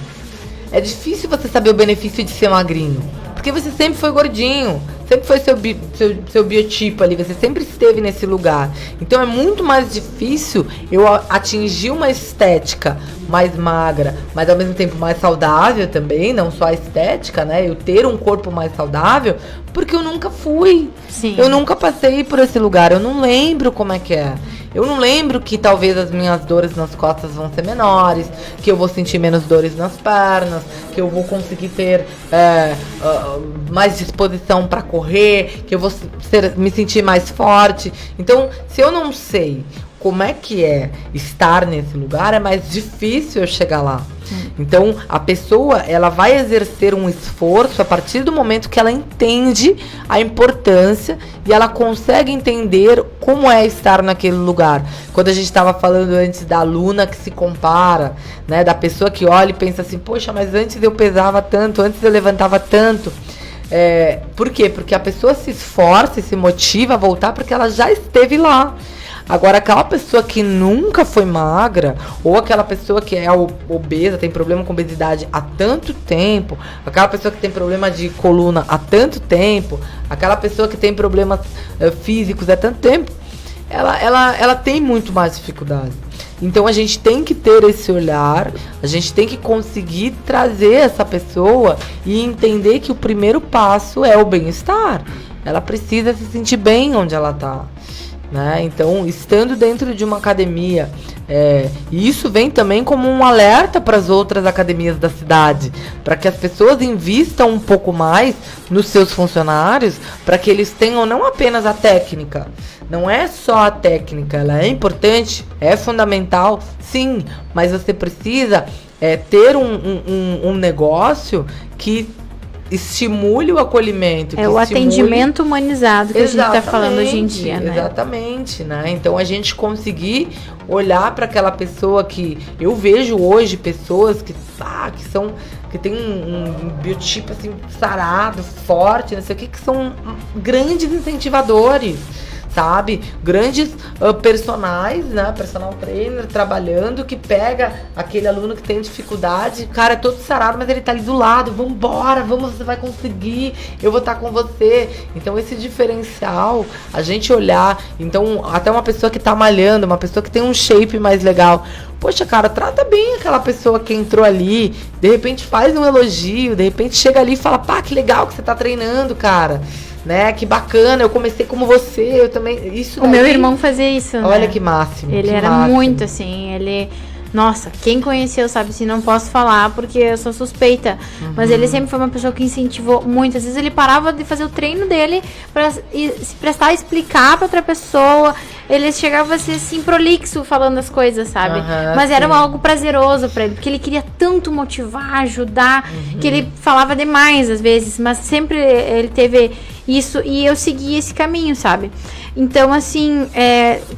é difícil você saber o benefício de ser magrinho. Porque você sempre foi gordinho, sempre foi seu biotipo ali, você sempre esteve nesse lugar. Então é muito mais difícil eu atingir uma estética mais magra, mas ao mesmo tempo mais saudável também, não só a estética, né? Eu ter um corpo mais saudável, porque eu nunca fui. Sim. Eu nunca passei por esse lugar, eu não lembro como é que é. Eu não lembro que talvez as minhas dores nas costas vão ser menores, que eu vou sentir menos dores nas pernas, que eu vou conseguir ter mais disposição para correr, que eu vou me sentir mais forte. Então, se eu não sei como é que é estar nesse lugar, é mais difícil eu chegar lá. Então, a pessoa, ela vai exercer um esforço a partir do momento que ela entende a importância e ela consegue entender como é estar naquele lugar. Quando a gente estava falando antes da aluna que se compara, né, da pessoa que olha e pensa assim, poxa, mas antes eu pesava tanto, antes eu levantava tanto. Por quê? Porque a pessoa se esforça e se motiva a voltar porque ela já esteve lá. Agora, aquela pessoa que nunca foi magra, ou aquela pessoa que é obesa, tem problema com obesidade há tanto tempo, aquela pessoa que tem problema de coluna há tanto tempo, aquela pessoa que tem problemas físicos há tanto tempo, ela tem muito mais dificuldade. Então a gente tem que ter esse olhar, a gente tem que conseguir trazer essa pessoa e entender que o primeiro passo é o bem-estar. Ela precisa se sentir bem onde ela está, né? Então, estando dentro de uma academia, e isso vem também como um alerta para as outras academias da cidade, para que as pessoas invistam um pouco mais nos seus funcionários, para que eles tenham não apenas a técnica. Não é só a técnica, ela é importante, é fundamental, sim, mas você precisa ter um negócio que estimule o acolhimento. O atendimento humanizado que a gente está falando hoje em dia, né? Exatamente, né? Então a gente conseguir olhar para aquela pessoa que eu vejo hoje pessoas que tem um biotipo assim sarado, forte, não sei o que são grandes incentivadores. Sabe? Grandes personagens, né? Personal trainer trabalhando, que pega aquele aluno que tem dificuldade, o cara é todo sarado, mas ele tá ali do lado, vambora, você vai conseguir, eu vou estar com você. Então esse diferencial, a gente olhar, então até uma pessoa que tá malhando, uma pessoa que tem um shape mais legal, poxa, cara, trata bem aquela pessoa que entrou ali, de repente faz um elogio, de repente chega ali e fala, pá, que legal que você tá treinando, cara. Né? Que bacana, eu comecei como você, eu também. Isso o meu irmão fazia isso, né? Olha que máximo. Ele era muito assim, nossa, quem conheceu sabe, assim, não posso falar porque eu sou suspeita, mas ele sempre foi uma pessoa que incentivou muito. Às vezes ele parava de fazer o treino dele para se prestar a explicar para outra pessoa. Ele chegava a ser assim, prolixo falando as coisas, sabe? Mas era algo prazeroso para ele, porque ele queria tanto motivar, ajudar, que ele falava demais às vezes, mas sempre ele teve isso e eu segui esse caminho, sabe? Então, assim,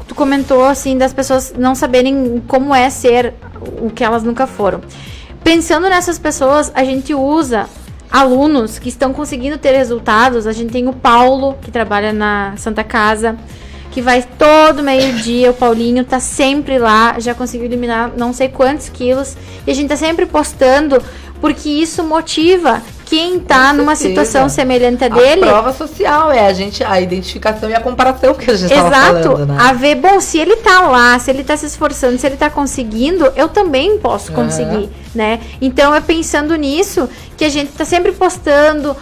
tu comentou, assim, das pessoas não saberem como é ser o que elas nunca foram. Pensando nessas pessoas, a gente usa alunos que estão conseguindo ter resultados. A gente tem o Paulo, que trabalha na Santa Casa, que vai todo meio-dia. O Paulinho tá sempre lá, já conseguiu eliminar não sei quantos quilos. E a gente tá sempre postando, porque isso motiva quem tá numa situação semelhante a dele. A prova social a identificação e a comparação que a gente estava falando, né? A ver, bom, se ele tá lá, se ele tá se esforçando, se ele tá conseguindo, eu também posso conseguir, né? Então é pensando nisso que a gente tá sempre postando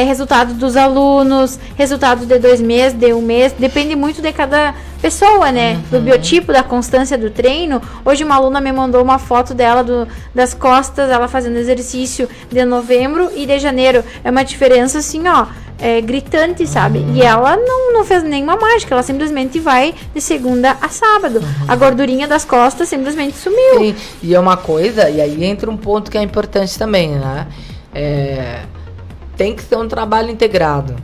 resultado dos alunos, resultado de 2 meses, de 1 mês, depende muito de cada pessoa, né? Do biotipo, da constância do treino. Hoje uma aluna me mandou uma foto dela das costas, ela fazendo exercício de novembro e de janeiro. É uma diferença assim, gritante, sabe? E ela não fez nenhuma mágica, ela simplesmente vai de segunda a sábado. A gordurinha das costas simplesmente sumiu. Sim, e é uma coisa, e aí entra um ponto que é importante também, né? Tem que ser um trabalho integrado.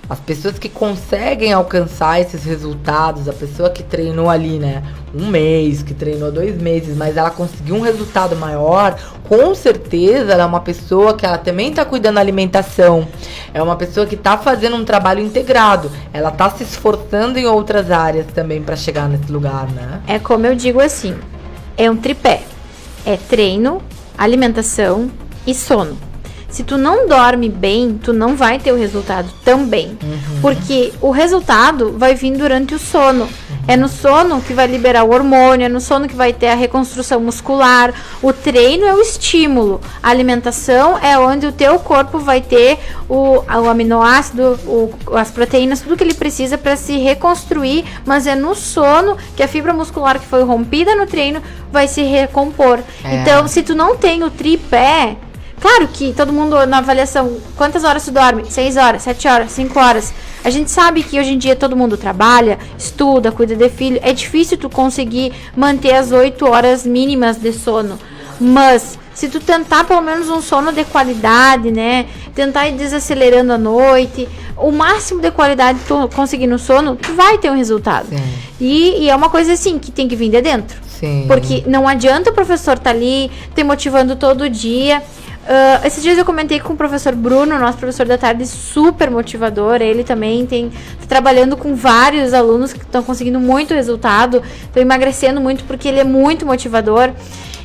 As pessoas que conseguem alcançar esses resultados, a pessoa que treinou ali, né, 1 mês, que treinou 2 meses, mas ela conseguiu um resultado maior, com certeza ela é uma pessoa que ela também está cuidando da alimentação, é uma pessoa que está fazendo um trabalho integrado, ela está se esforçando em outras áreas também para chegar nesse lugar, né? É como eu digo assim, é um tripé, é treino, alimentação e sono. Se tu não dorme bem, tu não vai ter o resultado também. Porque o resultado vai vir durante o sono. É no sono que vai liberar o hormônio, é no sono que vai ter a reconstrução muscular. O treino é o estímulo. A alimentação é onde o teu corpo vai ter o aminoácido, as proteínas, tudo que ele precisa para se reconstruir. Mas é no sono que a fibra muscular que foi rompida no treino vai se recompor. Então, se tu não tem o tripé... Claro que todo mundo na avaliação, quantas horas tu dorme? 6 horas, 7 horas, 5 horas. A gente sabe que hoje em dia todo mundo trabalha, estuda, cuida de filho. É difícil tu conseguir manter as 8 horas mínimas de sono. Mas se tu tentar pelo menos um sono de qualidade, né? Tentar ir desacelerando à noite, o máximo de qualidade tu conseguir no sono, tu vai ter um resultado. E é uma coisa assim que tem que vir de dentro. Sim. Porque não adianta o professor tá ali te motivando todo dia. Esses dias eu comentei com o professor Bruno, nosso professor da tarde, super motivador. Ele também tá trabalhando com vários alunos que estão conseguindo muito resultado, estão emagrecendo muito porque ele é muito motivador.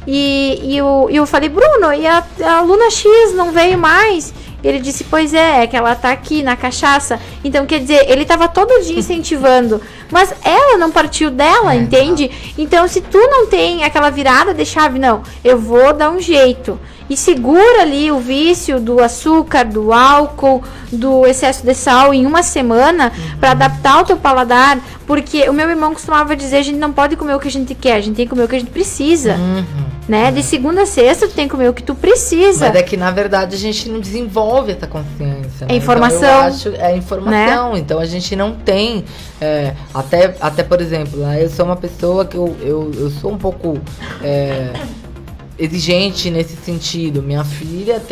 E eu falei, Bruno, e a aluna X não veio mais? Ele disse, pois é que ela tá aqui na cachaça. Então, quer dizer, ele tava todo dia incentivando, mas ela não partiu dela, entende? Então, se tu não tem aquela virada de chave, não, eu vou dar um jeito. E segura ali o vício do açúcar, do álcool, do excesso de sal em uma semana para adaptar o teu paladar. Porque o meu irmão costumava dizer, a gente não pode comer o que a gente quer, a gente tem que comer o que a gente precisa. Né? De segunda a sexta, tu tem que comer o que tu precisa. Mas é que, na verdade, a gente não desenvolve essa consciência. Né? É informação. Então, eu acho, é informação. Né? Então, a gente não tem... até, por exemplo, eu sou uma pessoa que eu sou um pouco... exigente nesse sentido. Minha filha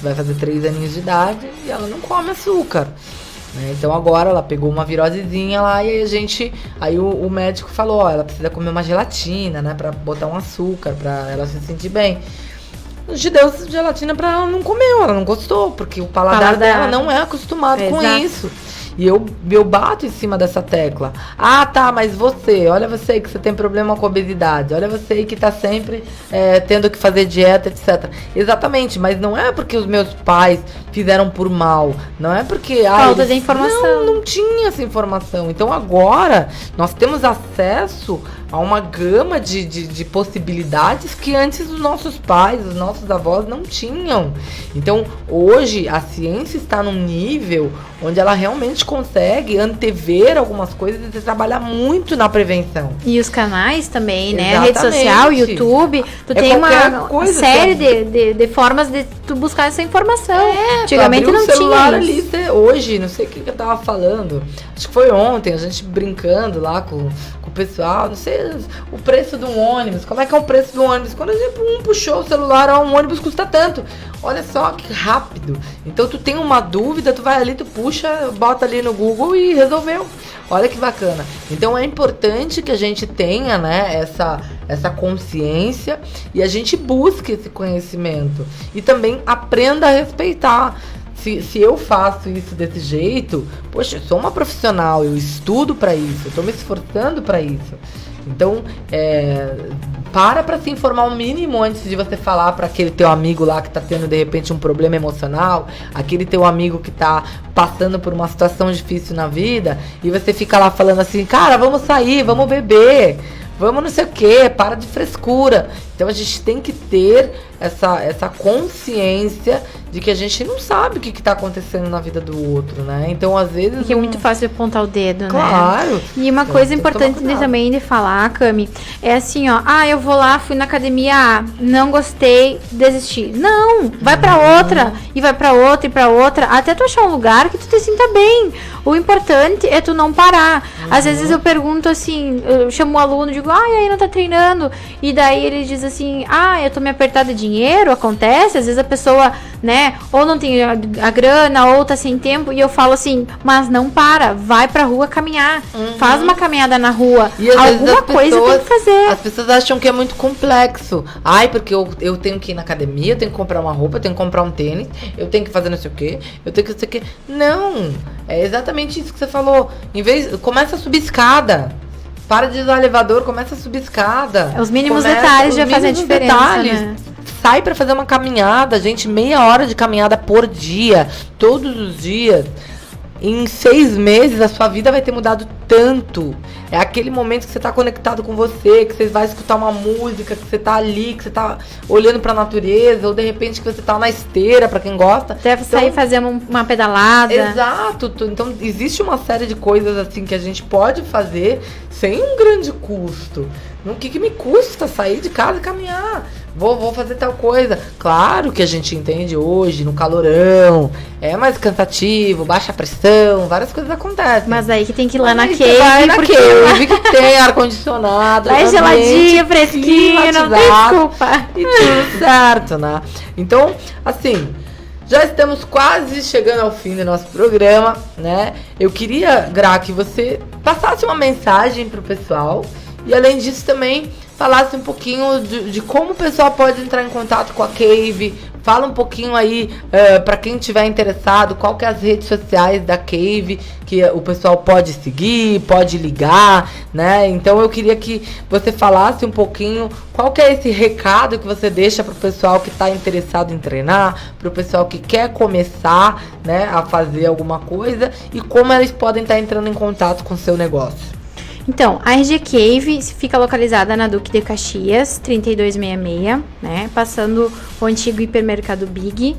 vai fazer 3 aninhos de idade e ela não come açúcar, né? Então agora ela pegou uma virosezinha lá e aí o médico falou, ó, ela precisa comer uma gelatina, né, pra botar um açúcar, pra ela se sentir bem. A gente deu gelatina pra ela, não comeu, ela não gostou, porque o paladar dela não é acostumado com isso. E eu bato em cima dessa tecla. Ah, tá, mas olha você aí que você tem problema com obesidade, olha você aí que tá sempre tendo que fazer dieta, etc. Exatamente, mas não é porque os meus pais fizeram por mal, não é porque... Falta de informação. Não tinha essa informação. Então agora nós temos acesso a uma gama de possibilidades que antes os nossos pais, os nossos avós não tinham. Então hoje a ciência está num nível onde ela realmente consegue antever algumas coisas e trabalhar muito na prevenção. E os canais também, né? Exatamente. A rede social, YouTube, tu tem uma série de formas de tu buscar essa informação. Antigamente não tinha isso. Ali, hoje, não sei o que eu tava falando, acho que foi ontem, a gente brincando lá com o pessoal, não sei o preço de um ônibus, como é que é o preço do ônibus? Quando a gente puxou o celular, um ônibus custa tanto. Olha só que rápido. Então tu tem uma dúvida, tu vai ali, tu puxa, bota ali no Google e resolveu. Olha que bacana. Então é importante que a gente tenha, né, essa consciência e a gente busque esse conhecimento. E também aprenda a respeitar. Se eu faço isso desse jeito, poxa, eu sou uma profissional, eu estudo para isso, eu tô me esforçando para isso. Então, para se informar o mínimo antes de você falar para aquele teu amigo lá que tá tendo, de repente, um problema emocional, aquele teu amigo que tá passando por uma situação difícil na vida, e você fica lá falando assim, cara, vamos sair, vamos beber, vamos não sei o que, para de frescura. Então a gente tem que ter essa consciência de que a gente não sabe o que está acontecendo na vida do outro, né? Então, às vezes... Porque é muito fácil apontar o dedo, claro, né? E uma coisa importante também de falar, Cami, é assim, ó, eu vou lá, fui na academia, não gostei, desisti. Não, vai pra outra, e vai pra outra, e pra outra, até tu achar um lugar que tu te sinta bem. O importante é tu não parar. Às vezes eu pergunto assim, eu chamo o aluno, digo, e aí não tá treinando? E daí ele diz assim, eu tô me apertado de dinheiro, acontece, às vezes a pessoa, né, ou não tem a grana, ou tá sem tempo, e eu falo assim, mas não para, vai pra rua caminhar, faz uma caminhada na rua, e alguma coisa tem que fazer. As pessoas acham que é muito complexo, porque eu tenho que ir na academia, eu tenho que comprar uma roupa, eu tenho que comprar um tênis, eu tenho que fazer não sei o que, eu tenho que não sei o que. Não, é exatamente isso que você falou. Começa a subir escada. Para de usar elevador, começa a subir escada. Os mínimos detalhes já fazem a diferença, né? Sai pra fazer uma caminhada, gente, meia hora de caminhada por dia, todos os dias. Em 6 meses a sua vida vai ter mudado tanto. É aquele momento que você tá conectado com você, que você vai escutar uma música, que você tá ali, que você tá olhando pra natureza, ou de repente que você tá na esteira, pra quem gosta. Deve sair fazer uma pedalada. Exato. Então existe uma série de coisas assim que a gente pode fazer sem um grande custo. O que me custa sair de casa e caminhar? Vou fazer tal coisa. Claro que a gente entende hoje, no calorão, é mais cansativo, baixa pressão, várias coisas acontecem. Mas aí que tem que ir lá na cave, porque eu vi que tem ar-condicionado. Vai geladinho, fresquinho, não tem desculpa. E tudo certo, né? Então, assim, já estamos quase chegando ao fim do nosso programa, né? Eu queria, Gra, que você passasse uma mensagem pro pessoal e, além disso, também falasse um pouquinho de como o pessoal pode entrar em contato com a Cave, Fala um pouquinho aí, para quem estiver interessado, qual que é as redes sociais da Cave, que o pessoal pode seguir, pode ligar, né? Então eu queria que você falasse um pouquinho qual que é esse recado que você deixa para o pessoal que está interessado em treinar, para o pessoal que quer começar, né, a fazer alguma coisa e como eles podem estar entrando em contato com o seu negócio. Então, a RG Cave fica localizada na Duque de Caxias, 3266, né? Passando o antigo hipermercado Big.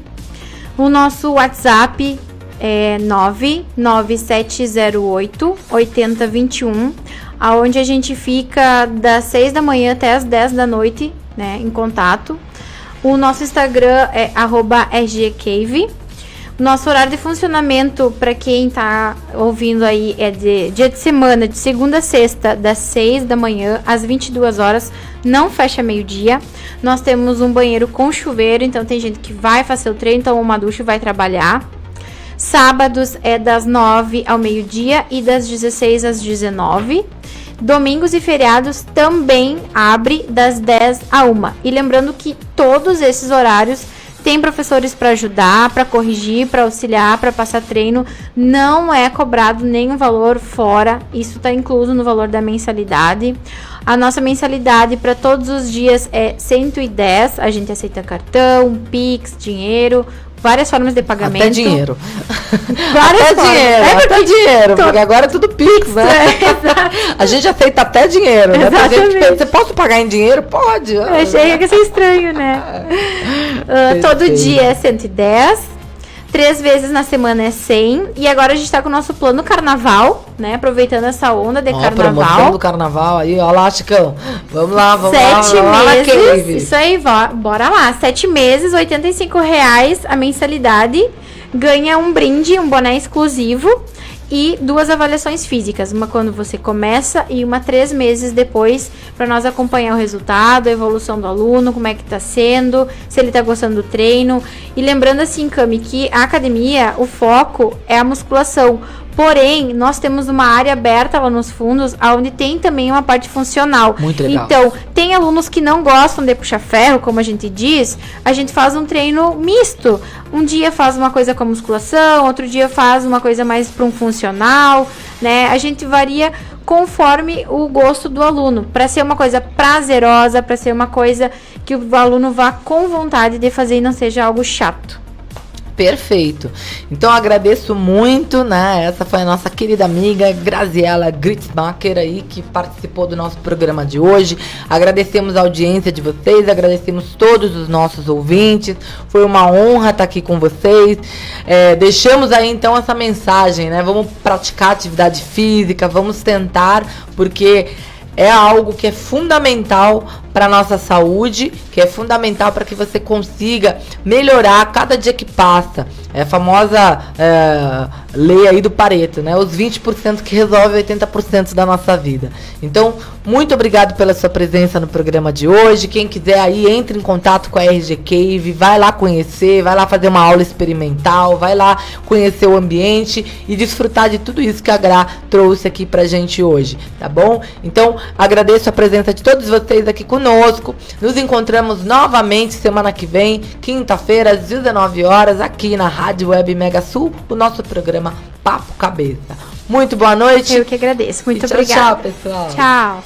O nosso WhatsApp é 99708 8021, aonde a gente fica das 6 da manhã até as 10 da noite, né, em contato. O nosso Instagram é @rgcave. Nosso horário de funcionamento, para quem tá ouvindo aí, é de dia de semana, de segunda a sexta, das 6 da manhã às 22 horas, não fecha meio-dia. Nós temos um banheiro com chuveiro, então tem gente que vai fazer o treino, toma uma ducha e vai trabalhar. Sábados é das 9 ao meio-dia e das 16 às 19. Domingos e feriados também abre das 10 a 1. E lembrando que todos esses horários tem professores para ajudar, para corrigir, para auxiliar, para passar treino. Não é cobrado nenhum valor fora. Isso está incluso no valor da mensalidade. A nossa mensalidade para todos os dias é 110. A gente aceita cartão, Pix, dinheiro, várias formas de pagamento. Até dinheiro. Várias até formas. dinheiro, até dinheiro, porque agora é tudo Pix, né? A gente aceita até dinheiro, né? Tem gente que pensa, você pode pagar em dinheiro? Pode. Eu achei que ia ser estranho, né? Todo dia é 110. 3 vezes na semana é 100. E agora a gente tá com o nosso plano carnaval, né? Aproveitando essa onda de carnaval. Promoção do carnaval aí, ó lá, Chicão. Vamos lá, vamos 7 lá. meses, isso aí, bora lá. 7 meses, R$85 a mensalidade. Ganha um brinde, um boné exclusivo. E 2 avaliações físicas, uma quando você começa e uma 3 meses depois, para nós acompanhar o resultado, a evolução do aluno, como é que tá sendo, se ele tá gostando do treino. E lembrando assim, Cami, que a academia, o foco é a musculação. Porém, nós temos uma área aberta lá nos fundos, onde tem também uma parte funcional. Muito legal. Então, tem alunos que não gostam de puxar ferro, como a gente diz, a gente faz um treino misto. Um dia faz uma coisa com a musculação, outro dia faz uma coisa mais para um funcional, né? A gente varia conforme o gosto do aluno, para ser uma coisa prazerosa, para ser uma coisa que o aluno vá com vontade de fazer e não seja algo chato. Perfeito. Então agradeço muito, né? Essa foi a nossa querida amiga Graziela Gritzmacher aí, que participou do nosso programa de hoje. Agradecemos a audiência de vocês, agradecemos todos os nossos ouvintes. Foi uma honra estar aqui com vocês. Deixamos aí então essa mensagem, né? Vamos praticar atividade física, vamos tentar, porque é algo que é fundamental para a nossa saúde, que é fundamental para que você consiga melhorar cada dia que passa. É a famosa lei aí do Pareto, né? Os 20% que resolvem 80% da nossa vida. Então, muito obrigado pela sua presença no programa de hoje. Quem quiser aí, entre em contato com a RG Cave, vai lá conhecer, vai lá fazer uma aula experimental, vai lá conhecer o ambiente e desfrutar de tudo isso que a Gra trouxe aqui pra gente hoje, tá bom? Então, agradeço a presença de todos vocês aqui conosco. Nos encontramos novamente semana que vem, quinta-feira, às 19 horas, aqui na Rádio Web Mega Sul, o nosso programa Papo Cabeça. Muito boa noite. Eu que agradeço. Muito tchau, obrigada. tchau, pessoal. Tchau.